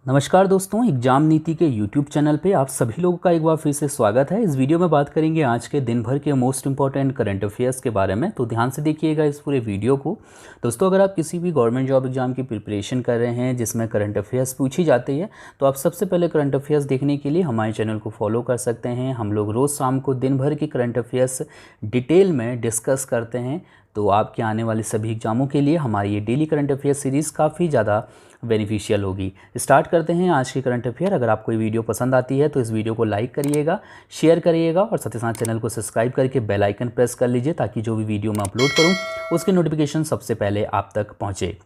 नमस्कार दोस्तों, एग्जाम नीति के यूट्यूब चैनल पे आप सभी लोगों का एक बार फिर से स्वागत है। इस वीडियो में बात करेंगे आज के दिन भर के मोस्ट इंपॉर्टेंट करंट अफेयर्स के बारे में, तो ध्यान से देखिएगा इस पूरे वीडियो को। दोस्तों, अगर आप किसी भी गवर्नमेंट जॉब एग्जाम की प्रिपरेशन कर रहे हैं जिसमें करंट अफेयर्स पूछी जाती है, तो आप सबसे पहले करंट अफेयर्स देखने के लिए हमारे चैनल को फॉलो कर सकते हैं। हम लोग रोज़ शाम को दिन भर के करंट अफेयर्स डिटेल में डिस्कस करते हैं, तो आपके आने वाले सभी एग्जामों के लिए हमारी ये डेली करंट अफेयर सीरीज़ काफ़ी ज़्यादा बेनिफिशियल होगी। स्टार्ट करते हैं आज की करंट अफेयर। अगर आपको ये वीडियो पसंद आती है तो इस वीडियो को लाइक करिएगा, शेयर करिएगा और साथ ही साथ चैनल को सब्सक्राइब करके बेल आइकन प्रेस कर लीजिए ताकि जो भी वीडियो मैं अपलोड करूँ उसकी नोटिफिकेशन सबसे पहले आप तक पहुँचे।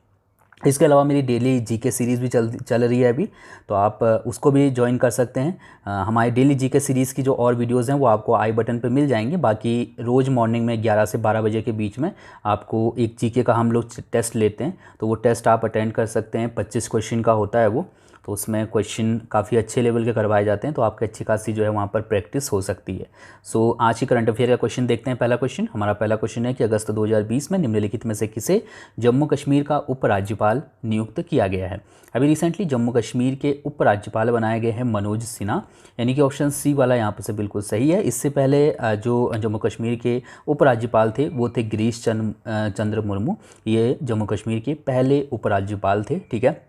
इसके अलावा मेरी डेली जीके सीरीज़ भी चल रही है अभी, तो आप उसको भी ज्वाइन कर सकते हैं। हमारी डेली जीके सीरीज़ की जो और वीडियोस हैं वो आपको आई बटन पे मिल जाएंगे। बाकी रोज़ मॉर्निंग में 11 से 12 बजे के बीच में आपको एक जीके का हम लोग टेस्ट लेते हैं, तो वो टेस्ट आप अटेंड कर सकते हैं। 25 क्वेश्चन का होता है वो, तो उसमें क्वेश्चन काफ़ी अच्छे लेवल के करवाए जाते हैं, तो आपकी अच्छी खासी जो है वहाँ पर प्रैक्टिस हो सकती है। सो आज की करंट अफेयर का क्वेश्चन देखते हैं। पहला क्वेश्चन, हमारा पहला क्वेश्चन है कि अगस्त 2020 में निम्नलिखित में से किसे जम्मू कश्मीर का उपराज्यपाल नियुक्त किया गया है। अभी रिसेंटली जम्मू कश्मीर के उपराज्यपाल बनाए गए हैं मनोज सिन्हा, यानी कि ऑप्शन सी वाला यहाँ पर से बिल्कुल सही है। इससे पहले जो जम्मू कश्मीर के उपराज्यपाल थे वो थे गिरीश चंद्र मुर्मू। ये जम्मू कश्मीर के पहले उपराज्यपाल थे, ठीक है।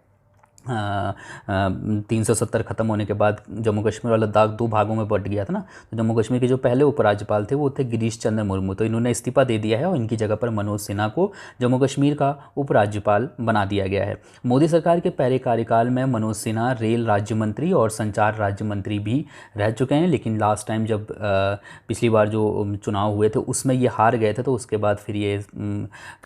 370 ख़त्म होने के बाद जम्मू कश्मीर और लद्दाख दो भागों में बंट गया था ना, तो जम्मू कश्मीर के जो पहले उपराज्यपाल थे वो थे गिरीश चंद्र मुर्मू, तो इन्होंने इस्तीफा दे दिया है और इनकी जगह पर मनोज सिन्हा को जम्मू कश्मीर का उपराज्यपाल बना दिया गया है। मोदी सरकार के पहले कार्यकाल में मनोज सिन्हा रेल राज्य मंत्री और संचार राज्य मंत्री भी रह चुके हैं, लेकिन लास्ट टाइम जब पिछली बार जो चुनाव हुए थे उसमें ये हार गए थे, तो उसके बाद फिर ये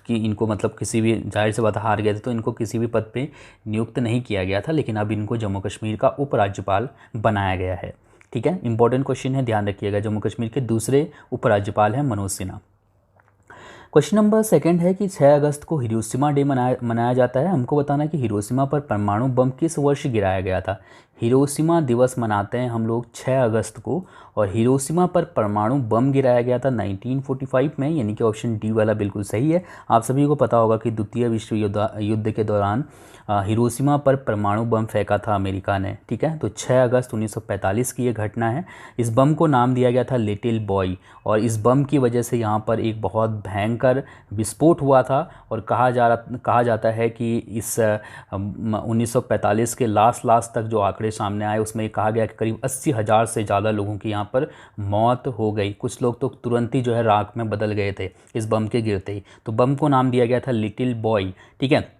कि इनको मतलब किसी भी, जाहिर सी बात हार गए थे तो इनको किसी भी पद पे नियुक्त नहीं किया गया था, लेकिन अब इनको जम्मू कश्मीर का उपराज्यपाल बनाया गया है, ठीक है। इंपॉर्टेंट क्वेश्चन है, ध्यान रखिएगा। जम्मू कश्मीर के दूसरे उपराज्यपाल हैं Manoj Sinha. Question number second है कि 6 अगस्त को हिरोशिमा डे मनाया जाता है। हमको बताना है कि हिरोशिमा पर परमाणु बम किस वर्ष गिराया गया था। हिरोशिमा दिवस मनाते हैं हम लोग 6 अगस्त को, और हिरोशिमा पर परमाणु बम गिराया गया था 1945 में, यानी कि ऑप्शन डी वाला बिल्कुल सही है। आप सभी को पता होगा कि द्वितीय विश्व युद्ध के दौरान हिरोशिमा पर परमाणु बम फेंका था अमेरिका ने, ठीक है। तो 6 अगस्त 1945 की ये घटना है। इस बम को नाम दिया गया था लिटिल बॉय, और इस बम की वजह से यहाँ पर एक बहुत भयंकर विस्फोट हुआ था, और कहा जाता है कि इस 1945 के लास्ट तक जो आंकड़े सामने आए उसमें कहा गया कि करीब 80,000 से ज़्यादा लोगों की यहाँ पर मौत हो गई। कुछ लोग तो तुरंत ही जो है राख में बदल गए थे इस बम के गिरते ही, तो बम को नाम दिया गया था लिटिल बॉय, ठीक है।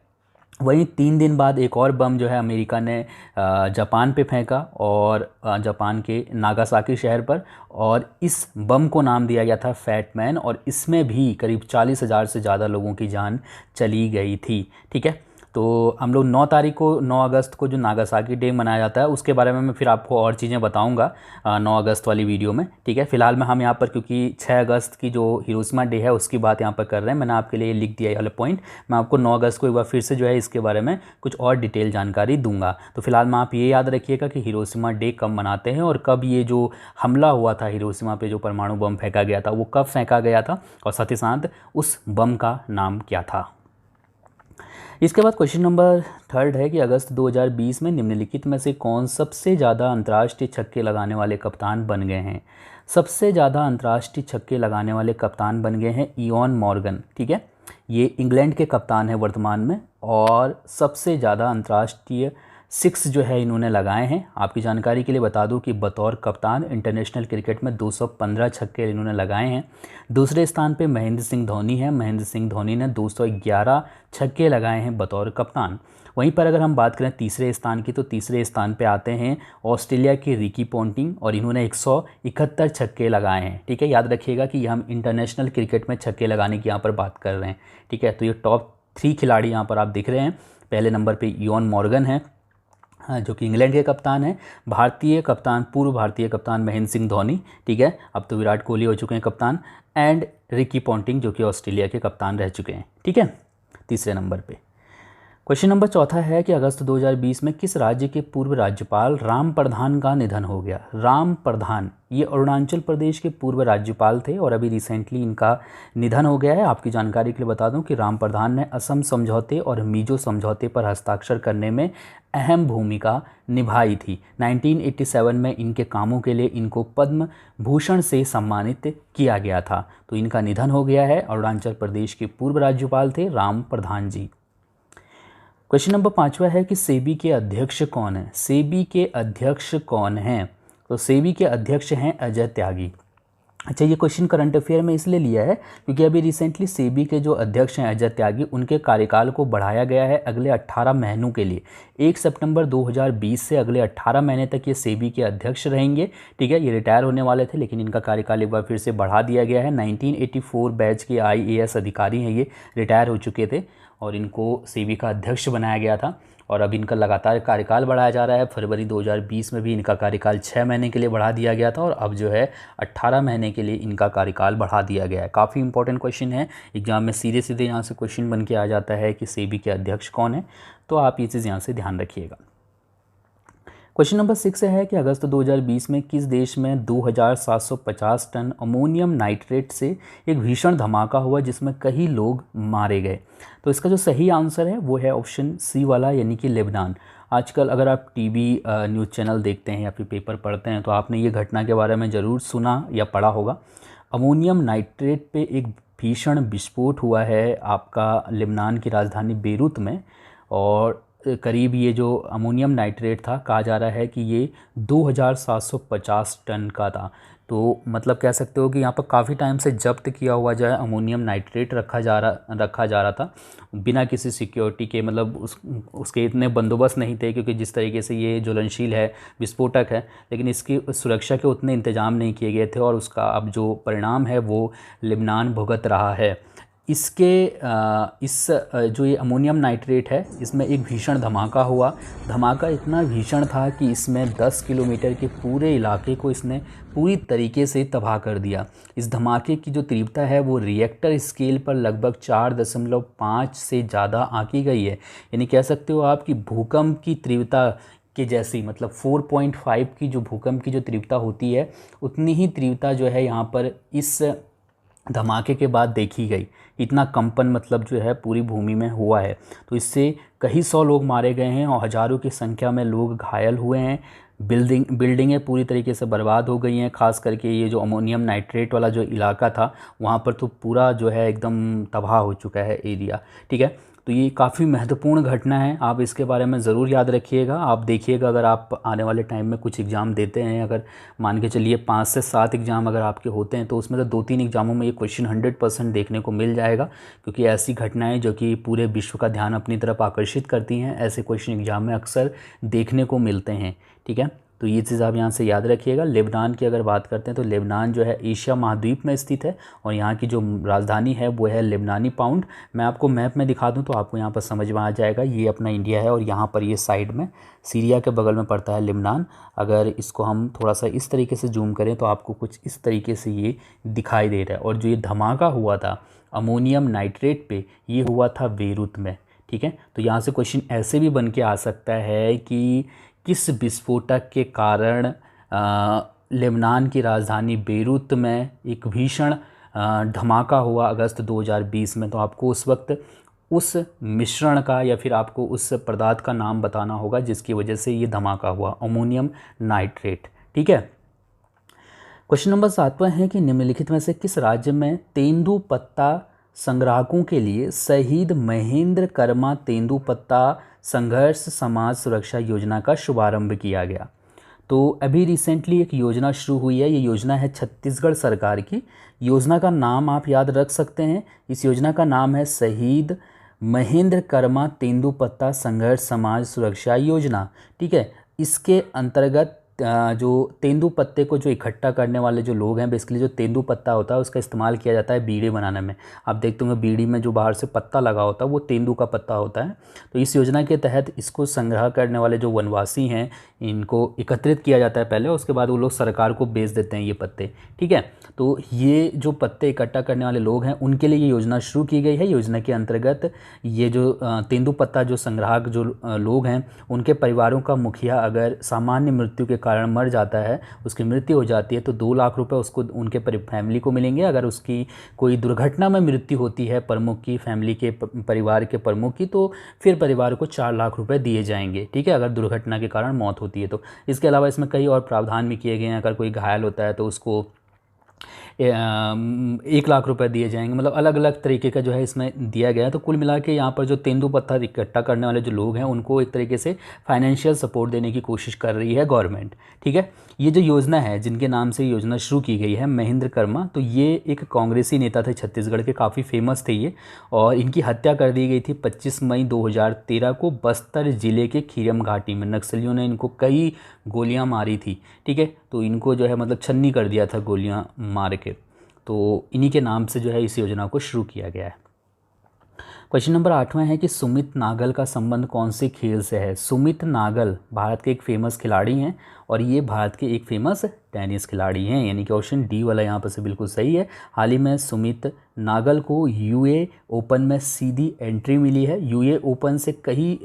वहीं 3 दिन बाद एक और बम जो है अमेरिका ने जापान पे फेंका, और जापान के नागासाकी शहर पर, और इस बम को नाम दिया गया था फैट मैन, और इसमें भी करीब 40,000 से ज़्यादा लोगों की जान चली गई थी, ठीक है। तो हम लोग 9 अगस्त को जो नागासाकी डे मनाया जाता है उसके बारे में मैं फिर आपको और चीज़ें बताऊंगा 9 अगस्त वाली वीडियो में, ठीक है। फिलहाल में हम यहाँ पर क्योंकि 6 अगस्त की जो हिरोशिमा डे है उसकी बात यहाँ पर कर रहे हैं, मैंने आपके लिए लिख दिया ये वाला पॉइंट। मैं आपको 9 अगस्त को एक बार फिर से जो है इसके बारे में कुछ और डिटेल जानकारी दूंगा। तो फिलहाल में आप ये याद रखिएगा कि हिरोशिमा डे कब मनाते हैं और कब ये जो हमला हुआ था हिरोशिमा पे, जो परमाणु बम फेंका गया था, वो कब फेंका गया था, और साथ ही साथ उस बम का नाम क्या था। इसके बाद क्वेश्चन नंबर थर्ड है कि अगस्त 2020 में निम्नलिखित में से कौन सबसे ज़्यादा अंतर्राष्ट्रीय छक्के लगाने वाले कप्तान बन गए हैं। सबसे ज़्यादा अंतर्राष्ट्रीय छक्के लगाने वाले कप्तान बन गए हैं इयोन मॉर्गन, ठीक है। ये इंग्लैंड के कप्तान हैं वर्तमान में, और सबसे ज़्यादा अंतर्राष्ट्रीय 6 जो है इन्होंने लगाए हैं। आपकी जानकारी के लिए बता दूं कि बतौर कप्तान इंटरनेशनल क्रिकेट में 215 छक्के इन्होंने लगाए हैं। दूसरे स्थान पे महेंद्र सिंह धोनी है। महेंद्र सिंह धोनी ने 211 छक्के लगाए हैं बतौर कप्तान। वहीं पर अगर हम बात करें तीसरे स्थान की, तो तीसरे स्थान पे आते हैं ऑस्ट्रेलिया के रिकी पॉन्टिंग, और इन्होंने 171 छक्के लगाए हैं, ठीक है। याद रखिएगा कि हम इंटरनेशनल क्रिकेट में छक्के लगाने की यहाँ पर बात कर रहे हैं, ठीक है। तो ये टॉप 3 खिलाड़ी यहाँ पर आप दिख रहे हैं। पहले नंबर पर इयोन मॉर्गन है, जो कि इंग्लैंड के कप्तान हैं। पूर्व भारतीय कप्तान महेंद्र सिंह धोनी, ठीक है, अब तो विराट कोहली हो चुके हैं कप्तान, एंड रिकी पॉन्टिंग जो कि ऑस्ट्रेलिया के कप्तान रह चुके हैं, ठीक है, तीसरे नंबर पे। क्वेश्चन नंबर चौथा है कि अगस्त 2020 में किस राज्य के पूर्व राज्यपाल राम प्रधान का निधन हो गया। राम प्रधान ये अरुणाचल प्रदेश के पूर्व राज्यपाल थे और अभी रिसेंटली इनका निधन हो गया है। आपकी जानकारी के लिए बता दूं कि राम प्रधान ने असम समझौते और मिजो समझौते पर हस्ताक्षर करने में अहम भूमिका निभाई थी। 1987 में इनके कामों के लिए इनको पद्म भूषण से सम्मानित किया गया था। तो इनका निधन हो गया है। अरुणाचल प्रदेश के पूर्व राज्यपाल थे राम प्रधान जी। क्वेश्चन नंबर 5वां है कि सेबी के अध्यक्ष कौन है। सेबी के अध्यक्ष कौन हैं? तो सेबी के अध्यक्ष हैं अजय त्यागी। अच्छा, ये क्वेश्चन करंट अफेयर में इसलिए लिया है क्योंकि अभी रिसेंटली सेबी के जो अध्यक्ष हैं अजय त्यागी, उनके कार्यकाल को बढ़ाया गया है अगले 18 महीनों के लिए। 1 सितंबर 2020 से अगले 18 महीने तक ये सेबी के अध्यक्ष रहेंगे। ठीक है, ये रिटायर होने वाले थे लेकिन इनका कार्यकाल एक बार फिर से बढ़ा दिया गया है। 1984 बैच के IAS अधिकारी हैं, ये रिटायर हो चुके थे और इनको सेबी का अध्यक्ष बनाया गया था और अब इनका लगातार कार्यकाल बढ़ाया जा रहा है। फरवरी 2020 में भी इनका कार्यकाल 6 महीने के लिए बढ़ा दिया गया था और अब जो है 18 महीने के लिए इनका कार्यकाल बढ़ा दिया गया है। काफ़ी इंपॉर्टेंट क्वेश्चन है, एग्जाम में सीधे सीधे यहाँ से क्वेश्चन बन के आ जाता है कि सेबी के अध्यक्ष कौन है, तो आप ये चीज़ यहाँ से ध्यान रखिएगा। क्वेश्चन नंबर 6 है कि अगस्त 2020 में किस देश में 2750 टन अमोनियम नाइट्रेट से एक भीषण धमाका हुआ जिसमें कई लोग मारे गए। तो इसका जो सही आंसर है वो है ऑप्शन सी वाला, यानी कि लेबनान। आजकल अगर आप टीवी न्यूज़ चैनल देखते हैं या फिर पेपर पढ़ते हैं तो आपने ये घटना के बारे में ज़रूर सुना या पढ़ा होगा। अमोनियम नाइट्रेट पे एक भीषण विस्फोट हुआ है आपका लेबनान की राजधानी बेरूत में और करीब ये जो अमोनियम नाइट्रेट था, कहा जा रहा है कि ये 2750 टन का था। तो मतलब कह सकते हो कि यहाँ पर काफ़ी टाइम से जब्त किया हुआ जो है अमोनियम नाइट्रेट रखा जा रहा था बिना किसी सिक्योरिटी के, मतलब उसके इतने बंदोबस्त नहीं थे क्योंकि जिस तरीके से ये ज्वलनशील है, विस्फोटक है, लेकिन इसकी सुरक्षा के उतने इंतजाम नहीं किए गए थे और उसका अब जो परिणाम है वो लेबनान भुगत रहा है। जो ये अमोनियम नाइट्रेट है इसमें एक भीषण धमाका हुआ। धमाका इतना भीषण था कि इसमें 10 किलोमीटर के पूरे इलाके को इसने पूरी तरीके से तबाह कर दिया। इस धमाके की जो तीव्रता है वो रिएक्टर स्केल पर लगभग 4.5 से ज़्यादा आंकी गई है। यानी कह सकते हो आप कि भूकंप की तीव्रता के जैसी, मतलब 4.5 की जो भूकंप की जो तीव्रता होती है उतनी ही तीव्रता जो है यहाँ पर इस धमाके के बाद देखी गई। इतना कंपन मतलब जो है पूरी भूमि में हुआ है। तो इससे कई 100 लोग मारे गए हैं और हज़ारों की संख्या में लोग घायल हुए हैं। बिल्डिंगें पूरी तरीके से बर्बाद हो गई हैं। खास करके ये जो अमोनियम नाइट्रेट वाला जो इलाका था वहाँ पर तो पूरा जो है एकदम तबाह हो चुका है एरिया। ठीक है, तो ये काफ़ी महत्वपूर्ण घटना है, आप इसके बारे में ज़रूर याद रखिएगा। आप देखिएगा अगर आप आने वाले टाइम में कुछ एग्ज़ाम देते हैं, अगर मान के चलिए 5 से 7 एग्ज़ाम अगर आपके होते हैं तो उसमें से 2-3 एग्ज़ामों में ये क्वेश्चन 100% देखने को मिल जाएगा क्योंकि ऐसी घटनाएं जो कि पूरे विश्व का ध्यान अपनी तरफ आकर्षित करती हैं, ऐसे क्वेश्चन एग्ज़ाम में अक्सर देखने को मिलते हैं। ठीक है, तो ये चीज़ आप यहाँ से याद रखिएगा। लेबनान की अगर बात करते हैं तो लेबनान जो है एशिया महाद्वीप में स्थित है और यहाँ की जो राजधानी है वो है लेबनानी पाउंड। मैं आपको मैप में दिखा दूँ तो आपको यहाँ पर समझ में आ जाएगा। ये अपना इंडिया है और यहाँ पर ये साइड में सीरिया के बगल में पड़ता है लेबनान। अगर इसको हम थोड़ा सा इस तरीके से जूम करें तो आपको कुछ इस तरीके से ये दिखाई दे रहा है। और जो ये धमाका हुआ था अमोनियम नाइट्रेट पे, ये हुआ था बेरूत में। ठीक है, तो यहाँ से क्वेश्चन ऐसे भी बन के आ सकता है कि किस विस्फोटक के कारण लेबनान की राजधानी बेरूत में एक भीषण धमाका हुआ अगस्त 2020 में। तो आपको उस वक्त उस मिश्रण का या फिर आपको उस पदार्थ का नाम बताना होगा जिसकी वजह से ये धमाका हुआ, अमोनियम नाइट्रेट। ठीक है, क्वेश्चन नंबर 7वां है कि निम्नलिखित में से किस राज्य में तेंदुपत्ता संग्राहकों के लिए शहीद महेंद्र कर्मा तेंदुपत्ता संघर्ष समाज सुरक्षा योजना का शुभारंभ किया गया। तो अभी रिसेंटली एक योजना शुरू हुई है, ये योजना है छत्तीसगढ़ सरकार की। योजना का नाम आप याद रख सकते हैं, इस योजना का नाम है शहीद महेंद्र कर्मा तेंदुपत्ता संघर्ष समाज सुरक्षा योजना। ठीक है, इसके अंतर्गत जो तेंदुपत्ते को जो इकट्ठा करने वाले जो लोग हैं, बेसिकली जो तेंदुपत्ता होता है उसका इस्तेमाल किया जाता है बीड़ी बनाने में। आप देखते होंगे बीड़ी में जो बाहर से पत्ता लगा होता है वो तेंदू का पत्ता होता है। तो इस योजना के तहत इसको संग्रह करने वाले जो वनवासी हैं इनको एकत्रित किया जाता है पहले, उसके बाद वो लोग सरकार को बेच देते हैं ये पत्ते। ठीक है, तो ये जो पत्ते इकट्ठा करने वाले लोग हैं उनके लिए ये योजना शुरू की गई है। योजना के अंतर्गत ये जो तेंदुपत्ता जो संग्राहक जो लोग हैं उनके परिवारों का मुखिया अगर सामान्य मृत्यु के कारण मर जाता है, उसकी मृत्यु हो जाती है, तो 2 लाख रुपए उसको उनके फैमिली को मिलेंगे। अगर उसकी कोई दुर्घटना में मृत्यु होती है प्रमुख की, फैमिली के परिवार के प्रमुख की, तो फिर परिवार को 4 लाख रुपए दिए जाएंगे। ठीक है, अगर दुर्घटना के कारण मौत होती है तो। इसके अलावा इसमें कई और प्रावधान भी किए गए हैं। अगर कोई घायल होता है तो उसको 1 लाख रुपए दिए जाएंगे। मतलब अलग अलग तरीके का जो है इसमें दिया गया है। तो कुल मिला के यहाँ पर जो तेंदुपत्ता इकट्ठा करने वाले जो लोग हैं उनको एक तरीके से फाइनेंशियल सपोर्ट देने की कोशिश कर रही है गवर्नमेंट। ठीक है, ये जो योजना है जिनके नाम से योजना शुरू की गई है, महेंद्र कर्मा, तो ये एक कांग्रेसी नेता थे छत्तीसगढ़ के, काफ़ी फेमस थे ये, और इनकी हत्या कर दी गई थी 25 मई 2013 को बस्तर ज़िले के खीरम घाटी में। नक्सलियों ने इनको कई गोलियां मारी थी। ठीक है, तो इनको जो है मतलब छन्नी कर दिया था गोलियां मार के। तो इन्हीं के नाम से जो है इस योजना को शुरू किया गया है। क्वेश्चन नंबर 8वां है कि सुमित नागल का संबंध कौन से खेल से है। सुमित नागल भारत के एक फेमस खिलाड़ी हैं और ये भारत के एक फेमस टेनिस खिलाड़ी हैं, यानी कि ऑप्शन डी वाला यहाँ पर से बिल्कुल सही है। हाल ही में सुमित नागल को यूए ओपन में सीधी एंट्री मिली है। यूए ओपन से कहीं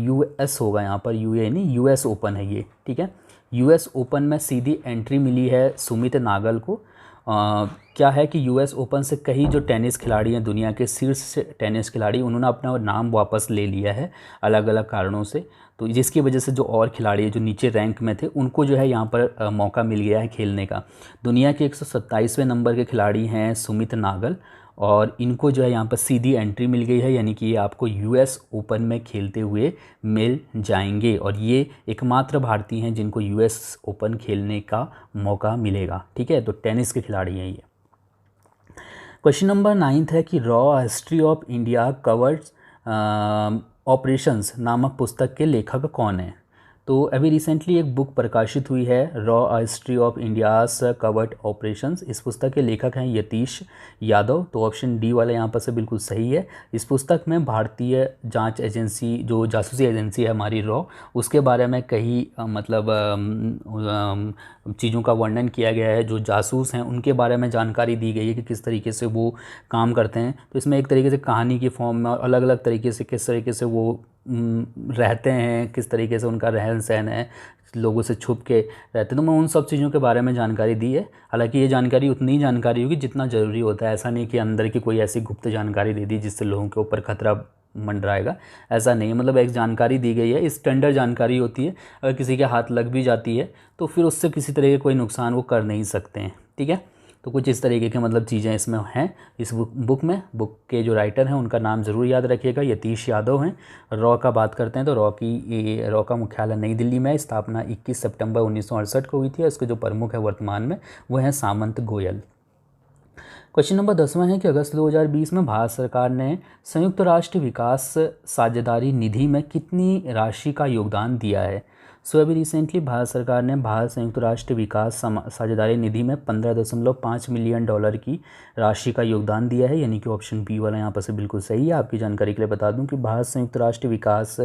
यूएस होगा यहाँ पर, यूए नहीं, यूएस ओपन है ये। ठीक है, यूएस ओपन में सीधी एंट्री मिली है सुमित नागल को। क्या है कि यूएस ओपन से कई जो टेनिस खिलाड़ी हैं, दुनिया के शीर्ष टेनिस खिलाड़ी, उन्होंने अपना नाम वापस ले लिया है अलग अलग कारणों से। तो जिसकी वजह से जो और खिलाड़ी जो नीचे रैंक में थे उनको जो है यहाँ पर मौका मिल गया है खेलने का। दुनिया के 127वें नंबर के खिलाड़ी हैं सुमित नागल, और इनको जो है यहाँ पर सीधी एंट्री मिल गई है, यानी कि ये आपको यूएस ओपन में खेलते हुए मिल जाएंगे। और ये एकमात्र भारतीय हैं जिनको यूएस ओपन खेलने का मौका मिलेगा। ठीक है, तो टेनिस के खिलाड़ी हैं ये। क्वेश्चन नंबर 9 है कि raw history of India covered operations नामक पुस्तक के लेखक कौन है। तो अभी रिसेंटली एक बुक प्रकाशित हुई है, raw history of India's covered operations. इस पुस्तक के लेखक हैं यतीश यादव। तो ऑप्शन डी वाला यहाँ पर से बिल्कुल सही है। इस पुस्तक में भारतीय जांच एजेंसी, जो जासूसी एजेंसी है हमारी रॉ, उसके बारे में कई चीज़ों का वर्णन किया गया है। जो जासूस हैं उनके बारे में जानकारी दी गई है कि किस तरीके से वो काम करते हैं। तो इसमें एक तरीके से कहानी की फॉर्म में अलग अलग तरीके से किस तरीके से वो रहते हैं, किस तरीके से उनका रहन सहन है, लोगों से छुप के रहते हैं। तो मैं उन सब चीज़ों के बारे में जानकारी दी है। हालांकि ये जानकारी उतनी ही जानकारी होगी जितना ज़रूरी होता है। ऐसा नहीं कि अंदर की कोई ऐसी गुप्त जानकारी दे दी जिससे लोगों के ऊपर खतरा मंडराएगा, ऐसा नहीं। मतलब एक जानकारी दी गई है, स्टैंडर्ड जानकारी होती है। अगर किसी के हाथ लग भी जाती है तो फिर उससे किसी तरह के कोई नुकसान वो कर नहीं सकते हैं। ठीक है, तो कुछ इस तरीके के मतलब चीज़ें इसमें हैं इस बुक में। बुक के जो राइटर हैं उनका नाम ज़रूर याद रखिएगा, यतीश यादव हैं। रॉ का बात करते हैं तो रॉ का मुख्यालय नई दिल्ली में है। स्थापना 21 सितंबर 1968 को हुई थी। इसके जो प्रमुख है वर्तमान में वो हैं सामंत गोयल। क्वेश्चन नंबर 10वां है कि अगस्त 2020 में भारत सरकार ने संयुक्त राष्ट्र विकास साझेदारी निधि में कितनी राशि का योगदान दिया है। सो अभी रिसेंटली भारत सरकार ने भारत संयुक्त राष्ट्र विकास साझेदारी निधि में 15.5 मिलियन डॉलर की राशि का योगदान दिया है, यानी कि ऑप्शन बी वाला यहाँ पर से बिल्कुल सही है। आपकी जानकारी के लिए बता दूं कि भारत संयुक्त राष्ट्र विकास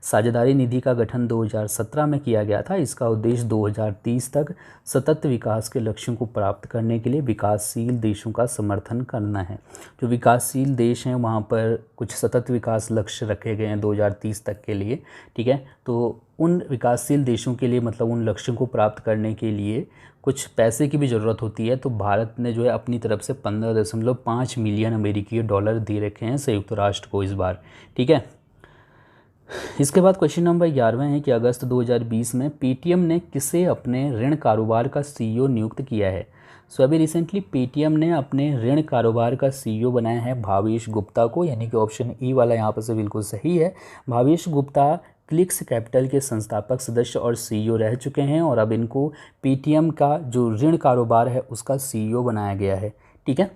साझेदारी निधि का गठन 2017 में किया गया था। इसका उद्देश्य 2030 तक सतत विकास के लक्ष्यों को प्राप्त करने के लिए विकासशील देशों का समर्थन करना है। जो विकासशील देश हैं वहाँ पर कुछ सतत विकास लक्ष्य रखे गए हैं 2030 तक के लिए। ठीक है, तो उन विकासशील देशों के लिए मतलब उन लक्ष्यों को प्राप्त करने के लिए कुछ पैसे की भी ज़रूरत होती है। तो भारत ने जो है अपनी तरफ से 15.5 मिलियन अमेरिकी डॉलर दे रखे हैं संयुक्त राष्ट्र को इस बार। ठीक है, इसके बाद क्वेश्चन नंबर 11वां है कि अगस्त 2020 में पेटीएम ने किसे अपने ऋण कारोबार का सीईओ नियुक्त किया है। सो अभी रिसेंटली पेटीएम ने अपने ऋण कारोबार का सीईओ बनाया है भावेश गुप्ता को, यानी कि ऑप्शन ई वाला यहाँ पर से बिल्कुल सही है। भावेश गुप्ता क्लिक्स कैपिटल के संस्थापक सदस्य और सीईओ रह चुके हैं और अब इनको पेटीएम का जो ऋण कारोबार है उसका सीईओ बनाया गया है। ठीक है,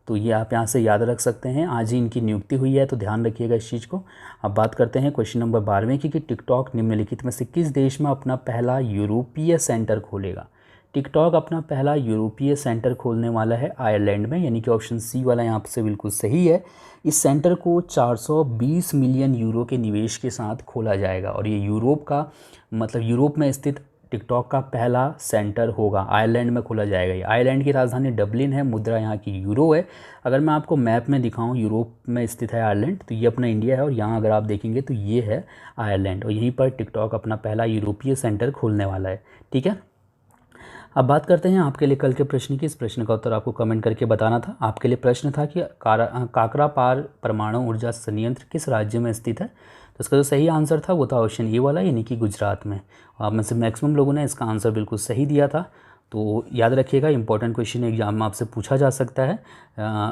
तो ये आप यहाँ से याद रख सकते हैं। आज ही इनकी नियुक्ति हुई है, तो ध्यान रखिएगा इस चीज़ को। अब बात करते हैं क्वेश्चन नंबर 12वें की कि टिकटॉक निम्नलिखित में से किस देश में अपना पहला यूरोपीय सेंटर खोलेगा। टिकटॉक अपना पहला यूरोपीय सेंटर खोलने वाला है आयरलैंड में, यानी कि ऑप्शन सी वाला यहाँ से बिल्कुल सही है। इस सेंटर को 420 मिलियन यूरो के निवेश के साथ खोला जाएगा और ये यूरोप का मतलब यूरोप में स्थित टिकटॉक का पहला सेंटर होगा। आयरलैंड में खोला जाएगा। ये आयरलैंड की राजधानी डबलिन है, मुद्रा यहाँ की यूरो है। अगर मैं आपको मैप में दिखाऊं, यूरोप में स्थित है आयरलैंड, तो ये अपना इंडिया है और यहाँ अगर आप देखेंगे तो ये है आयरलैंड और यहीं पर टिकटॉक अपना पहला यूरोपीय सेंटर खोलने वाला है। ठीक है, अब बात करते हैं आपके लिए कल के प्रश्न की। इस प्रश्न का उत्तर आपको कमेंट करके बताना था। आपके लिए प्रश्न था कि काकरापार परमाणु ऊर्जा संयंत्र किस राज्य में स्थित है। तो इसका जो सही आंसर था वो था ऑप्शन ए वाला, यानी कि गुजरात में। आप में से मैक्सिमम लोगों ने इसका आंसर बिल्कुल सही दिया था। तो याद रखिएगा, इंपॉर्टेंट क्वेश्चन एग्जाम में आपसे पूछा जा सकता है।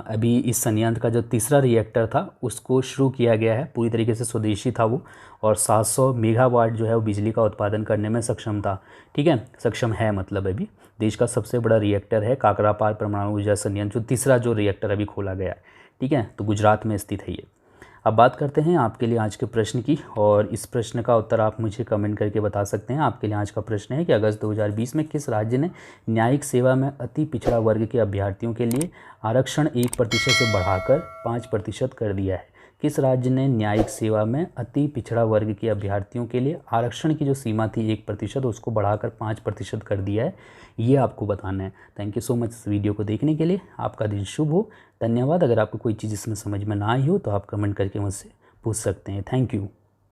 अभी इस संयंत्र का जो तीसरा रिएक्टर था उसको शुरू किया गया है, पूरी तरीके से स्वदेशी था वो, और 700 मेगावाट जो है वो बिजली का उत्पादन करने में सक्षम था। ठीक है, सक्षम है मतलब अभी देश का सबसे बड़ा रिएक्टर है काकरापार परमाणु ऊर्जा संयंत्र, जो तीसरा जो रिएक्टर अभी खोला गया है। ठीक है, तो गुजरात में स्थित है ये। अब बात करते हैं आपके लिए आज के प्रश्न की, और इस प्रश्न का उत्तर आप मुझे कमेंट करके बता सकते हैं। आपके लिए आज का प्रश्न है कि अगस्त 2020 में किस राज्य ने न्यायिक सेवा में अति पिछड़ा वर्ग के अभ्यर्थियों के लिए आरक्षण 1% से बढ़ाकर 5% कर दिया है। किस राज्य ने न्यायिक सेवा में अति पिछड़ा वर्ग के अभ्यर्थियों के लिए आरक्षण की जो सीमा थी 1% उसको बढ़ाकर 5% कर दिया है, ये आपको बताना है। थैंक यू सो मच इस वीडियो को देखने के लिए। आपका दिन शुभ हो। धन्यवाद। अगर आपको कोई चीज़ इसमें समझ में ना आई हो तो आप कमेंट करके मुझसे पूछ सकते हैं। Thank you.